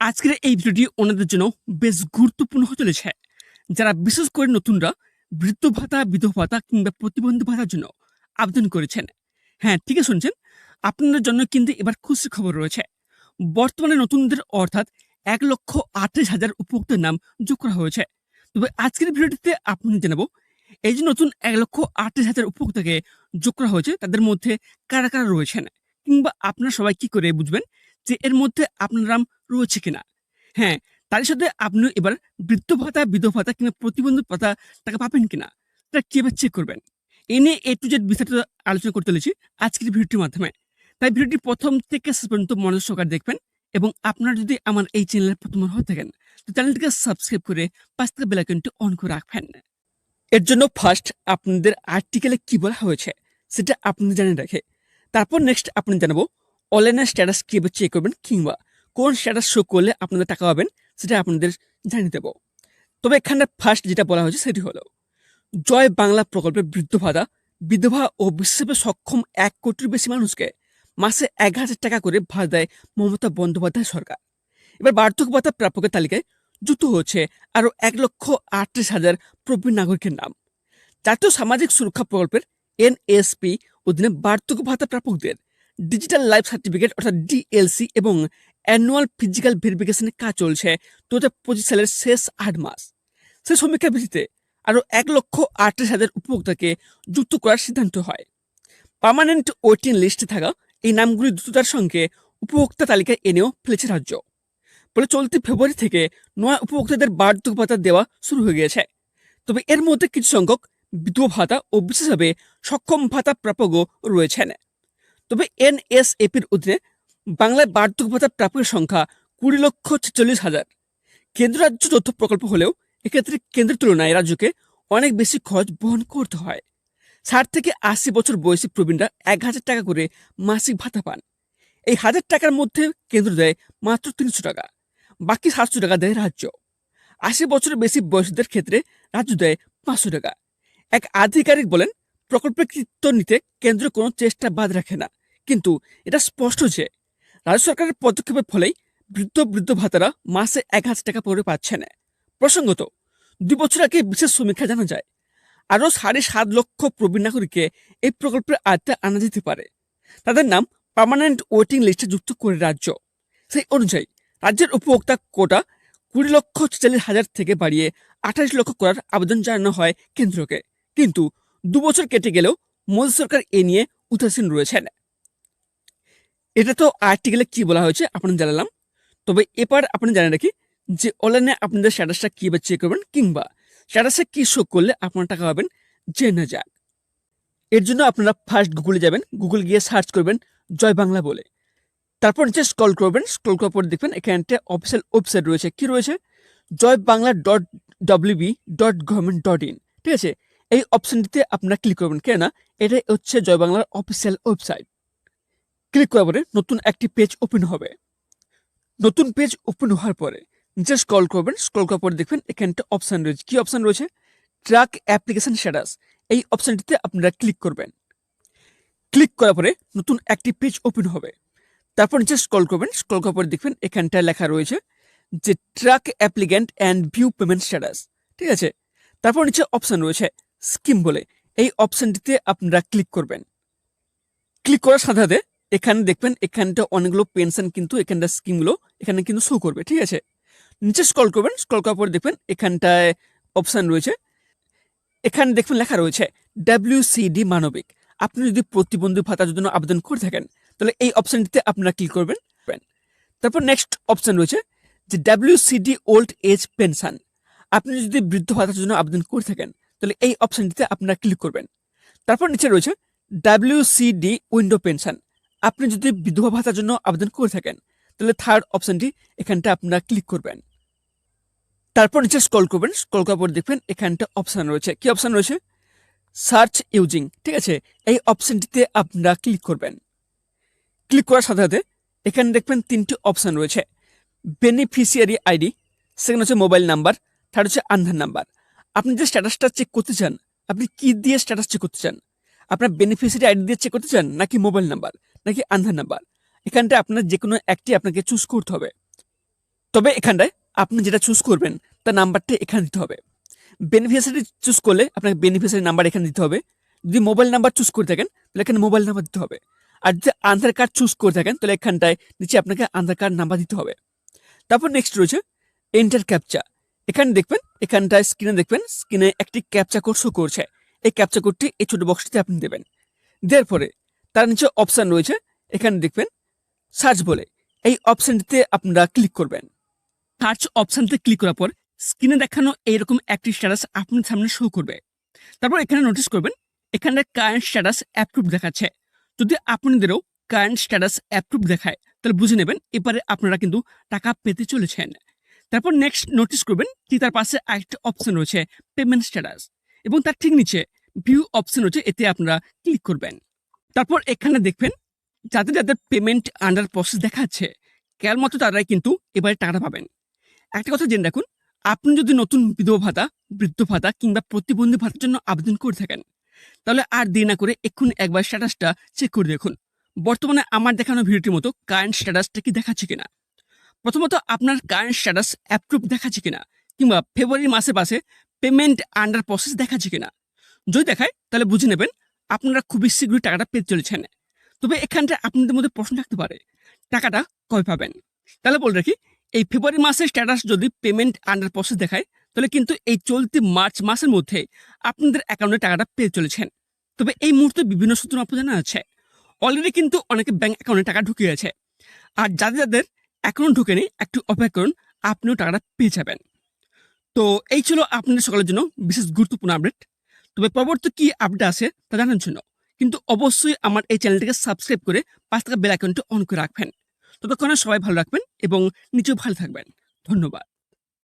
আজকের এই ভিডিওটি ওনাদের জন্য বেশ গুরুত্বপূর্ণ হতে চলেছে, যারা বিশেষ করে নতুনরা বৃদ্ধ ভাতা, বিধবা ভাতা কিংবা প্রতিবন্ধী ভাতার জন্য আবেদন করেছেন। হ্যাঁ, ঠিকই শুনছেন, আপনাদের জন্য কিন্তু এবার খুশির খবর রয়েছে। বর্তমানে নতুনদের অর্থাৎ 1,28,000 উপভোক্তার নাম যোগ করা হয়েছে। তবে আজকের ভিডিওটিতে আপনাদের জানাবো, এই যে নতুন 1,28,000 উপভোক্তাকে যোগ করা হয়েছে, তাদের মধ্যে কারা কারা রয়েছেন, কিংবা আপনারা সবাই কি করে বুঝবেন যে এর মধ্যে আপনার নাম রয়েছে কিনা। হ্যাঁ, তার সাথে আপনি এবার বৃদ্ধ ভাতা, বিধবা ভাতা কিংবা প্রতিবন্ধী ভাতা টাকা পাবেন কিনা, তা কিভাবে চেক করবেন, এ নিয়ে A to Z বিস্তারিত আলোচনা করতে চলেছি আজকের ভিডিওটির মাধ্যমে। তাই ভিডিওটি প্রথম থেকে শেষ পর্যন্ত মনোযোগ সহকারে দেখবেন, এবং আপনারা যদি আমার এই চ্যানেলের প্রথম হয়ে থাকেন তো চ্যানেলটিকে সাবস্ক্রাইব করে পাশ থেকে বেল আইকনটি অন করে রাখবেন। এর জন্য ফার্স্ট আপনাদের আর্টিকেলে কি বলা হয়েছে সেটা আপনাদের জানিয়ে রাখে, তারপর নেক্সট আপনাদের জানাবো অনলাইনে স্ট্যাটাস কিভাবে চেক করবেন, কিংবা কোন স্ট্যাটাস শো করলে আপনাদের টাকা পাবেন সেটা আপনাদের জানিয়ে দেবো। তবে এখানে ফার্স্ট যেটা বলা হয়েছে সেটি হলো, জয় বাংলা প্রকল্পে বৃদ্ধ ভাতা, বিধবা ও বিশেষভাবে সক্ষম 1 কোটির বেশি মানুষকে মাসে 1,000 টাকা করে ভাতা দেয় মমতা বন্দ্যোপাধ্যায় সরকার। এবার বার্ধক্য ভাতা প্রাপকের তালিকায় যুক্ত হচ্ছে আরও 1,38,000 প্রবীণ নাগরিকের নাম। জাতীয় সামাজিক সুরক্ষা প্রকল্পের NSP অধীনে বার্ধক্য ভাতা প্রাপকদের ডিজিটাল লাইফ সার্টিফিকেট অর্থাৎ DLC এবং অ্যানুয়াল ফিজিক্যাল ভেরিফিকেশনের কাজ চলছে 2025 সালের শেষ 8 মাস। সেই সমীক্ষার ভিত্তিতে আরও 1,38,000 উপভোক্তাকে যুক্ত করার সিদ্ধান্ত হয়। পার্মানেন্ট ওয়েটিং লিস্টে থাকা এই নামগুলি দ্রুততার সঙ্গে উপভোক্তা তালিকায় এনেও ফেলেছে রাজ্য। ফলে চলতি ফেব্রুয়ারি থেকে নয়া উপভোক্তাদের বার্ধক্য ভাতা দেওয়া শুরু হয়ে গিয়েছে। তবে এর মধ্যে কিছু সংখ্যক বিধবা ভাতা ও বিশেষভাবে সক্ষম ভাতা প্রাপকও রয়েছেন। তবে NSAPর অধীনে বাংলায় বার্ধক্য ভাতা প্রাপকের সংখ্যা 20,46,000। কেন্দ্র রাজ্য যৌথ প্রকল্প হলেও এক্ষেত্রে কেন্দ্রের তুলনায় রাজ্যকে অনেক বেশি খরচ বহন করতে হয়। 60 থেকে 80 বছর বয়সী প্রবীণরা 1,000 টাকা করে মাসিক ভাতা পান। এই 1,000 টাকার মধ্যে কেন্দ্র দেয় মাত্র 300 টাকা, বাকি 700 টাকা দেয় রাজ্য। 80 বছরের বেশি বয়সীদের ক্ষেত্রে রাজ্য দেয় 500 টাকা। এক আধিকারিক বলেন, প্রকল্পের কৃতিত্ব নিতে কেন্দ্র কোনো চেষ্টা বাদ রাখে না, কিন্তু এটা স্পষ্ট যে রাজ্য সরকারের পদক্ষেপের ফলেই বৃদ্ধ ভাতারা মাসে 1,000 টাকা করে পাচ্ছেন। প্রসঙ্গত, 2 বছর আগে বিশেষ সমীক্ষা জানা যায় আরও 7.5 লক্ষ প্রবীণ নাগরিককে এই প্রকল্পের আওতায় আনা যেতে পারে। তাদের নাম পার্মানেন্ট ওয়েটিং লিস্টে যুক্ত করে রাজ্য। সেই অনুযায়ী রাজ্যের উপভোক্তা কোটা 20,46,000 থেকে বাড়িয়ে 28 লক্ষ করার আবেদন জানানো হয় কেন্দ্রকে। কিন্তু 2 বছর কেটে গেলেও মোদী সরকার এ নিয়ে উদাসীন রয়েছেন। এটা তো আর্টিকেলে কি বলা হয়েছে আপনাদের জানালাম। তবে এবার আপনি জানেন রাখি যে অনলাইনে আপনাদের স্ট্যাটাসটা কীভাবে চেক করবেন, কিংবা স্ট্যাটাসে কী শো করলে আপনারা টাকা পাবেন জেনে যাক। এর জন্য আপনারা ফার্স্ট গুগলে যাবেন, গুগল গিয়ে সার্চ করবেন জয় বাংলা বলে, তারপর নিচে স্ক্রল করবেন। স্ক্রল করার পর দেখবেন এখানটা অফিসিয়াল ওয়েবসাইট রয়েছে। কি রয়েছে? joybangla.wb.government.in। ঠিক আছে, এই অপশনটিতে আপনারা ক্লিক করবেন, কেননা এটাই হচ্ছে জয় বাংলার অফিসিয়াল ওয়েবসাইট। ক্লিক করার পরে নতুন একটি পেজ ওপেন হবে। নতুন পেজ ওপেন হওয়ার পরে নিচে স্ক্রল করবেন। স্ক্রল করার পরে দেখবেন এখানটা অপশন রয়েছে। কি অপশন রয়েছে? Track application status. এই অপশনটিতে আপনারা ক্লিক করবেন। ক্লিক করার পরে নতুন একটি পেজ ওপেন হবে। তারপর নিচে স্ক্রল করবেন। স্ক্রল করার পরে দেখবেন এখানটা লেখা রয়েছে যে track applicant and view payment status. ঠিক আছে, তারপর নিচে অপশন রয়েছে স্কিম বলে, এই অপশনটিতে আপনারা ক্লিক করবেন। ক্লিক করার সাথে সাথে এখানে দেখবেন এখানটা অনেকগুলো পেনশন কিন্তু এখানটা স্কিমগুলো এখানে কিন্তু শো করবে। ঠিক আছে, নিচে স্ক্রল করবেন। স্ক্রল করার পরে দেখবেন এখানটায় অপশন রয়েছে, এখানে দেখবেন লেখা রয়েছে WCD মানবিক। আপনি যদি প্রতিবন্ধী ভাতার জন্য আবেদন করে থাকেন তাহলে এই অপশনটিতে আপনারা ক্লিক করবেন। তারপর নেক্সট অপশন রয়েছে যে WCD ওল্ড এজ পেনশন। আপনি যদি বৃদ্ধ ভাতার জন্য আবেদন করে থাকেন তাহলে এই অপশনটিতে আপনারা ক্লিক করবেন। তারপর নিচে রয়েছে WCD উইন্ডো পেনশন। আপনি যদি বিধবা ভাতার জন্য আবেদন করে থাকেন তাহলে থার্ড অপশনটি এখানটা আপনারা ক্লিক করবেন। তারপর নিচে স্ক্রল করবেন। স্ক্রল করার পর দেখবেন এখানটা অপশন রয়েছে। কি অপশন রয়েছে? Search using. ঠিক আছে, এই অপশনটিতে আপনারা ক্লিক করবেন। ক্লিক করার সাথে সাথে এখানে দেখবেন 3টি অপশন রয়েছে। বেনিফিশিয়ারি আইডি, সেকেন্ড হচ্ছে মোবাইল নাম্বার, থার্ড হচ্ছে আধার নাম্বার। আপনি যে স্ট্যাটাসটা চেক করতে চান, আপনি কি দিয়ে স্ট্যাটাস চেক করতে চান? আপনার বেনিফিশিয়ারি আইডি দিয়ে চেক করতে চান, নাকি মোবাইল নাম্বার, নাকি আধার নাম্বার? এখানটা আপনার যে কোনো একটি আপনাকে চুজ করতে হবে। তবে এখানটায় আপনি যেটা চুজ করবেন তার নাম্বারটা এখানে দিতে হবে। বেনিফিশিয়ারি চুজ করলে আপনাকে বেনিফিশিয়ারি নাম্বার এখানে দিতে হবে। যদি মোবাইল নাম্বার চুজ করে থাকেন তাহলে এখানে মোবাইল নাম্বার দিতে হবে। আর যদি আধার কার্ড চুজ করে থাকেন তাহলে এখানটায় নিচে আপনাকে আধার কার্ড নাম্বার দিতে হবে। তারপর নেক্সট রয়েছে এন্টার ক্যাপচা। এখানে দেখবেন, এখানটায় স্ক্রিনে একটি ক্যাপচা কোড শো করছে। এই ক্যাপচা কোডটি এই ছোট বক্সটিতে আপনি দেবেন। দেওয়ার পরে তার নিচে অপশান রয়েছে, এখানে দেখবেন সার্চ বলে, এই অপশানটিতে আপনারা ক্লিক করবেন। সার্চ অপশানটিতে ক্লিক করার পর স্ক্রিনে দেখানো এইরকম একটি স্ট্যাটাস আপনার সামনে শো করবে। তারপর এখানে নোটিস করবেন এখানে কারেন্ট স্ট্যাটাস অ্যাপ্রুভ দেখাচ্ছে। যদি আপনাদেরও কারেন্ট স্ট্যাটাস অ্যাপ্রুভ দেখায় তাহলে বুঝে নেবেন এবারে আপনারা কিন্তু টাকা পেতে চলেছেন। তারপর নেক্সট নোটিস করবেন ঠিক তার পাশে আরেকটা অপশন রয়েছে পেমেন্ট স্ট্যাটাস, এবং তার ঠিক নিচে ভিউ অপশন রয়েছে, এতে আপনারা ক্লিক করবেন। তারপর এখানে দেখবেন যাদের যাদের পেমেন্ট আন্ডার প্রসেস দেখাচ্ছে কেবলমাত্র তারাই কিন্তু এবারে টাকাটা পাবেন। একটা কথা জেনে রাখুন, আপনি যদি নতুন বিধবা ভাতা, বৃদ্ধ ভাতা কিংবা প্রতিবন্ধী ভাতার জন্য আবেদন করে থাকেন তাহলে আর দেরি না করে এক্ষুনি একবার স্ট্যাটাসটা চেক করে দেখুন বর্তমানে আমার দেখানো ভিডিওটির মতো কারেন্ট স্ট্যাটাসটা কি দেখাচ্ছে কিনা। প্রথমত আপনার কারেন্ট স্ট্যাটাস অ্যাপ্রুভ দেখাচ্ছে কিনা, কিংবা ফেব্রুয়ারি মাসে পাশে পেমেন্ট আন্ডার প্রসেস দেখাচ্ছে কিনা। যদি দেখায় তাহলে বুঝে নেবেন আপনারা খুবই শীঘ্রই টাকাটা পেতে চলেছেন। তবে এখানটা আপনাদের মধ্যে প্রশ্ন থাকতে পারে টাকাটা কবে পাবেন। তাহলে বলে রাখি, এই ফেব্রুয়ারি মাসের স্ট্যাটাস যদি পেমেন্ট আন্ডার প্রসেস দেখায় তাহলে কিন্তু এই চলতি মার্চ মাসের মধ্যে আপনাদের অ্যাকাউন্টে টাকাটা পেয়ে চলেছেন। তবে এই মুহূর্তে বিভিন্ন সূত্র আপনাদের জানা আছে অলরেডি কিন্তু অনেকে ব্যাংক অ্যাকাউন্টে টাকা ঢুকিয়ে আছে। আর যাদের যাদের এখনো ঢুকেনি একটু অপেক্ষা করুন, আপনিও টাকাটা পেয়ে যাবেন। তো এই ছিল আপনাদের সকলের জন্য বিশেষ গুরুত্বপূর্ণ আপডেট। তবে পরবর্তী কি আপডেট আছে তা জানার জন্য কিন্তু অবশ্যই আমার এই চ্যানেলটিকে সাবস্ক্রাইব করে পাঁচ টাকা বেল আইকনটি অন করে রাখবেন। ততক্ষণে সবাই ভালো রাখবেন এবং নিজেও ভালো থাকবেন। ধন্যবাদ।